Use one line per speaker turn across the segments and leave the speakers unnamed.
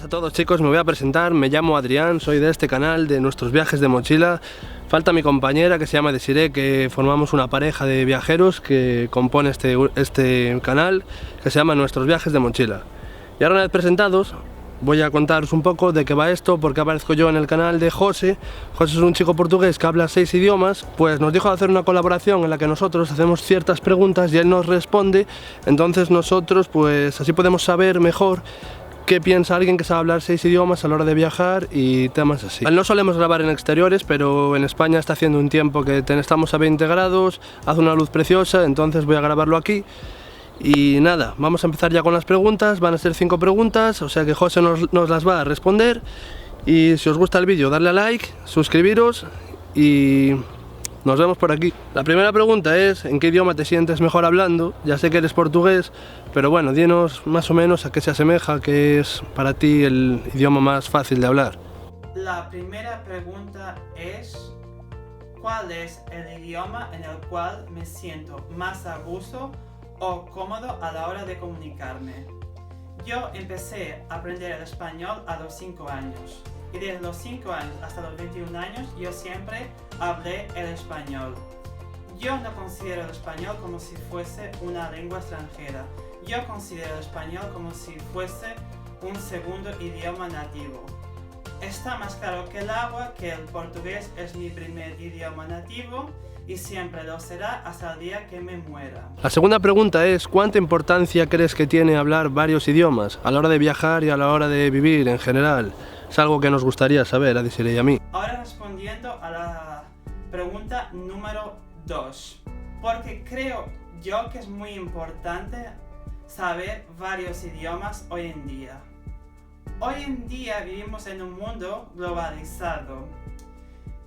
Buenas a todos chicos, me voy a presentar, me llamo Adrián, soy de este canal de nuestros viajes de mochila. Falta mi compañera que se llama Desiree, que formamos una pareja de viajeros que compone este canal que se llama Nuestros Viajes de Mochila. Y ahora una vez presentados, voy a contaros un poco de qué va esto, porque aparezco yo en el canal de José. José es un chico portugués que habla 6 idiomas, pues nos dijo de hacer una colaboración en la que nosotros hacemos ciertas preguntas y él nos responde, entonces nosotros pues así podemos saber mejor qué piensa alguien que sabe hablar 6 idiomas a la hora de viajar y temas así. No solemos grabar en exteriores, pero en España está haciendo un tiempo que estamos a 20 grados, hace una luz preciosa, entonces voy a grabarlo aquí. Y nada, vamos a empezar ya con las preguntas, van a ser 5 preguntas, o sea que José nos las va a responder. Y si os gusta el vídeo, darle a like, suscribiros y nos vemos por aquí. La primera pregunta es, ¿en qué idioma te sientes mejor hablando? Ya sé que eres portugués, pero bueno, dinos más o menos a qué se asemeja, qué es para ti el idioma más fácil de hablar.
La primera pregunta es, ¿cuál es el idioma en el cual me siento más a gusto o cómodo a la hora de comunicarme? Yo empecé a aprender el español a los 5 años y desde los 5 años hasta los 21 años yo siempre hablé el español. Yo no considero el español como si fuese una lengua extranjera. Yo considero el español como si fuese un segundo idioma nativo. Está más claro que el agua que el portugués es mi primer idioma nativo y siempre lo será hasta el día que me muera.
La segunda pregunta es, ¿cuánta importancia crees que tiene hablar varios idiomas a la hora de viajar y a la hora de vivir en general? Es algo que nos gustaría saber a Desiree y a mí.
Ahora respondiendo a la pregunta número 2, porque creo yo que es muy importante saber varios idiomas hoy en día. Hoy en día vivimos en un mundo globalizado.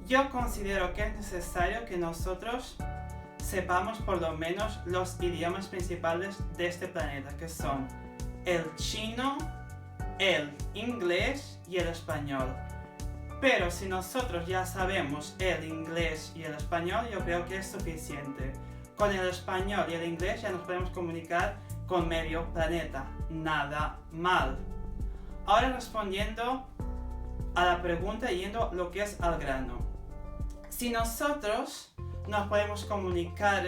Yo considero que es necesario que nosotros sepamos por lo menos los idiomas principales de este planeta, que son el chino, el inglés y el español. Pero si nosotros ya sabemos el inglés y el español, yo creo que es suficiente. Con el español y el inglés ya nos podemos comunicar con medio planeta. Nada mal. Ahora respondiendo a la pregunta, yendo lo que es al grano. Si nosotros nos podemos comunicar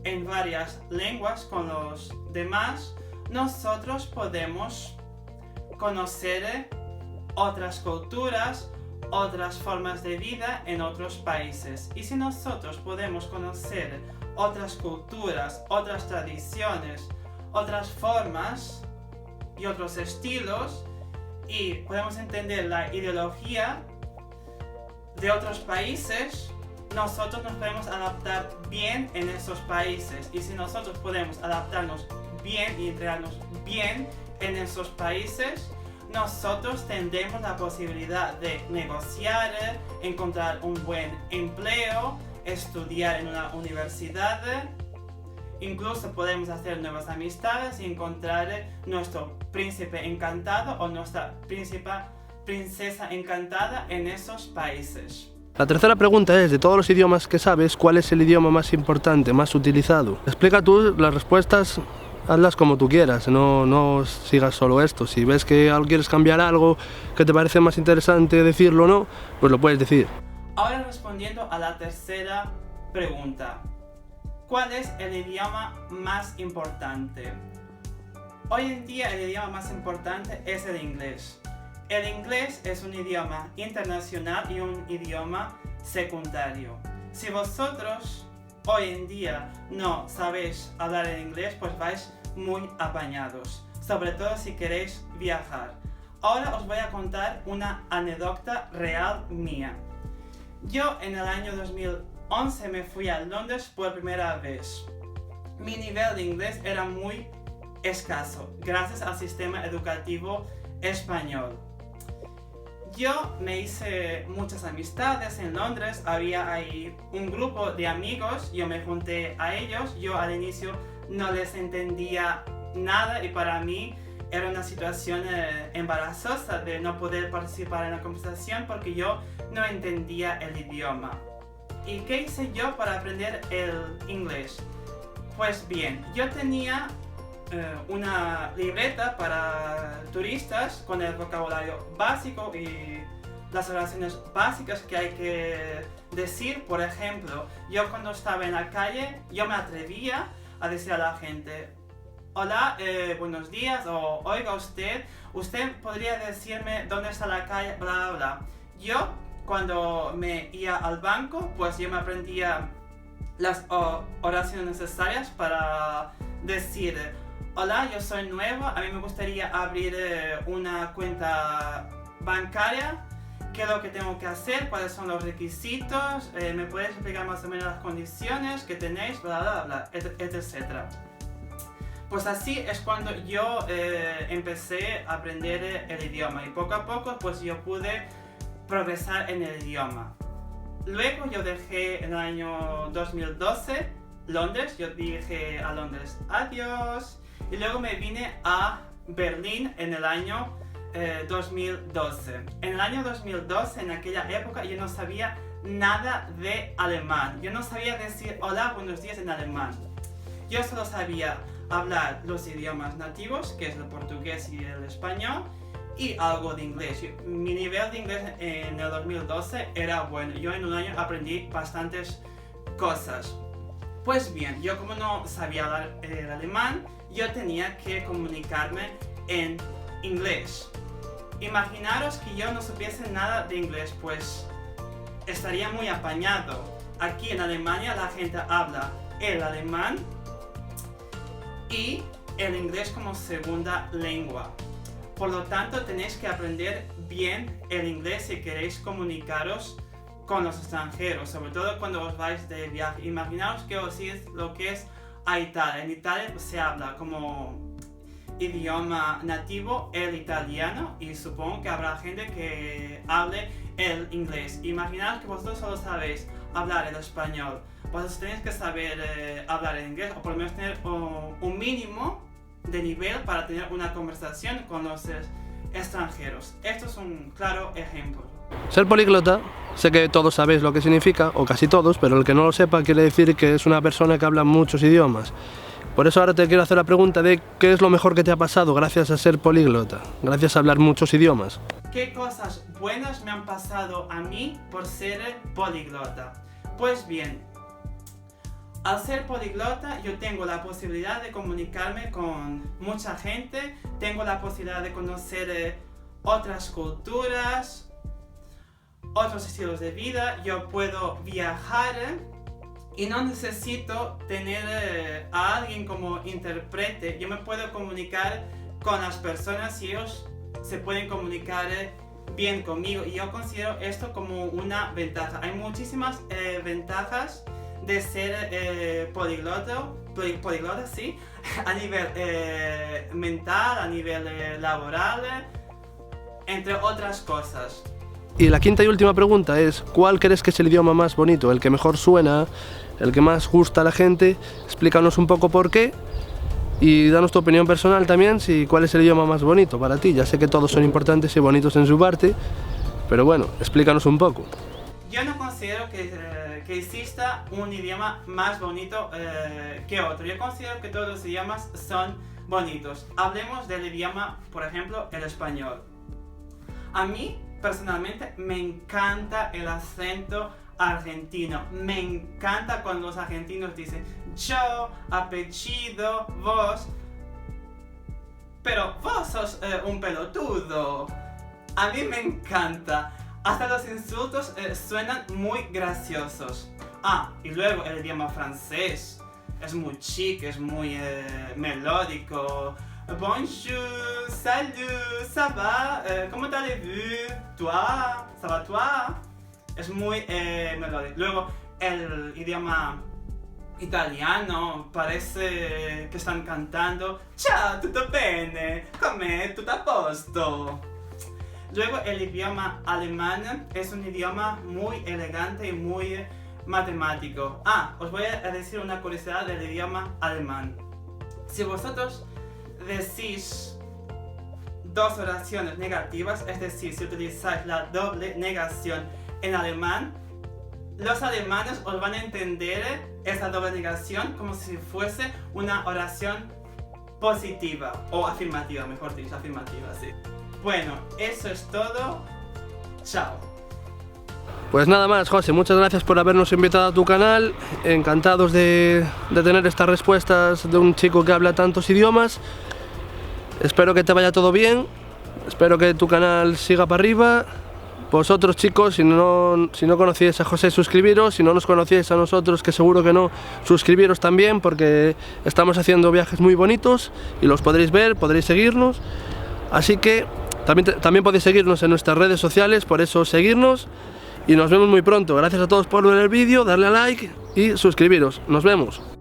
en varias lenguas con los demás, nosotros podemos conocer otras culturas, otras formas de vida en otros países. Y si nosotros podemos conocer otras culturas, otras tradiciones, otras formas y otros estilos, y podemos entender la ideología de otros países, nosotros nos podemos adaptar bien en esos países. Y si nosotros podemos adaptarnos bien y integrarnos bien en esos países, nosotros tendremos la posibilidad de negociar, encontrar un buen empleo, estudiar en una universidad, incluso podemos hacer nuevas amistades y encontrar nuestro príncipe encantado o nuestra princesa encantada en esos países.
La tercera pregunta es, de todos los idiomas que sabes, ¿cuál es el idioma más importante, más utilizado? Explica tú las respuestas, hazlas como tú quieras, no sigas solo esto. Si ves que quieres cambiar algo que te parece más interesante decirlo o no, pues lo puedes decir.
Ahora respondiendo a la tercera pregunta, ¿cuál es el idioma más importante? Hoy en día el idioma más importante es el inglés. El inglés es un idioma internacional y un idioma secundario. Si vosotros hoy en día no sabéis hablar el inglés, pues vais muy apañados, sobre todo si queréis viajar. Ahora os voy a contar una anécdota real mía. Yo en el año 2011 me fui a Londres por primera vez. Mi nivel de inglés era muy escaso, gracias al sistema educativo español. Yo me hice muchas amistades en Londres, había ahí un grupo de amigos, yo me junté a ellos, yo al inicio no les entendía nada y para mí era una situación embarazosa de no poder participar en la conversación porque yo no entendía el idioma. ¿Y qué hice yo para aprender el inglés? Pues bien, yo tenía una libreta para turistas con el vocabulario básico y las oraciones básicas que hay que decir. Por ejemplo, yo cuando estaba en la calle, yo me atrevía a decir a la gente: hola, buenos días, o oiga usted podría decirme dónde está la calle, bla, bla, bla. Yo, cuando me iba al banco, pues yo me aprendía las oraciones necesarias para decir: hola, yo soy nueva, a mí me gustaría abrir una cuenta bancaria. ¿Qué es lo que tengo que hacer? ¿Cuáles son los requisitos? ¿Me puedes explicar más o menos las condiciones que tenéis? Bla, bla, bla, etc. Pues así es cuando yo empecé a aprender el idioma, y poco a poco pues yo pude progresar en el idioma. Luego yo dejé en el año 2012 Londres, yo dije a Londres adiós, y luego me vine a Berlín en el año 2012. En el año 2012, en aquella época, yo no sabía nada de alemán. Yo no sabía decir hola, buenos días en alemán. Yo solo sabía hablar los idiomas nativos, que es el portugués y el español, y algo de inglés. Mi nivel de inglés en el 2012 era bueno. Yo en un año aprendí bastantes cosas. Pues bien, yo como no sabía hablar el alemán, yo tenía que comunicarme en inglés. Imaginaros que yo no supiese nada de inglés, pues estaría muy apañado. Aquí en Alemania la gente habla el alemán y el inglés como segunda lengua. Por lo tanto, tenéis que aprender bien el inglés si queréis comunicaros con los extranjeros, sobre todo cuando os vais de viaje. Imaginaos que os ir lo que es a Italia. En Italia pues, se habla como idioma nativo el italiano, y supongo que habrá gente que hable el inglés. Imaginaos que vosotros solo sabéis hablar el español. Vosotros tenéis que saber hablar el inglés, o por lo menos tener un mínimo de nivel para tener una conversación con los extranjeros. Esto es un claro ejemplo.
Ser políglota, sé que todos sabéis lo que significa, o casi todos, pero el que no lo sepa quiere decir que es una persona que habla muchos idiomas. Por eso ahora te quiero hacer la pregunta de ¿qué es lo mejor que te ha pasado gracias a ser políglota? Gracias a hablar muchos idiomas.
¿Qué cosas buenas me han pasado a mí por ser políglota? Pues bien, al ser políglota yo tengo la posibilidad de comunicarme con mucha gente, tengo la posibilidad de conocer otras culturas, otros estilos de vida, yo puedo viajar y no necesito tener a alguien como intérprete. Yo me puedo comunicar con las personas y ellos se pueden comunicar bien conmigo, y yo considero esto como una ventaja. Hay muchísimas ventajas de ser políglota, sí, a nivel mental, a nivel laboral, entre otras cosas.
Y la quinta y última pregunta es, ¿cuál crees que es el idioma más bonito, el que mejor suena, el que más gusta a la gente? Explícanos un poco por qué y danos tu opinión personal también, si cuál es el idioma más bonito para ti. Ya sé que todos son importantes y bonitos en su parte, pero bueno, explícanos un poco.
Yo no considero que exista un idioma más bonito que otro. Yo considero que todos los idiomas son bonitos. Hablemos del idioma, por ejemplo, el español. A mí, personalmente, me encanta el acento argentino. Me encanta cuando los argentinos dicen yo, apellido, vos. Pero vos sos un pelotudo. A mí me encanta. Hasta los insultos suenan muy graciosos. Ah, y luego el idioma francés. Es muy chic, es muy melódico. Bonjour, salut, ça va, comment allez-vous, toi, ça va toi. Es muy melódico. Luego el idioma italiano parece que están cantando ciao, tutto bene, come, tutto a posto. Luego el idioma alemán es un idioma muy elegante y muy matemático. Ah, os voy a decir una curiosidad del idioma alemán. Si vosotros decís dos oraciones negativas, es decir, si utilizáis la doble negación en alemán, los alemanes os van a entender esa doble negación como si fuese una oración positiva, o afirmativa, mejor dicho, afirmativa, sí. Bueno, eso es todo. Chao.
Pues nada más, José, muchas gracias por habernos invitado a tu canal. Encantados de tener estas respuestas de un chico que habla tantos idiomas. Espero que te vaya todo bien. Espero que tu canal siga para arriba. Vosotros, chicos, si no conocíais a José, suscribiros. Si no nos conocíais a nosotros, que seguro que no, suscribiros también, porque estamos haciendo viajes muy bonitos y los podréis ver, podréis seguirnos. Así que también podéis seguirnos en nuestras redes sociales, por eso seguirnos. Y nos vemos muy pronto. Gracias a todos por ver el vídeo, darle a like y suscribiros. Nos vemos.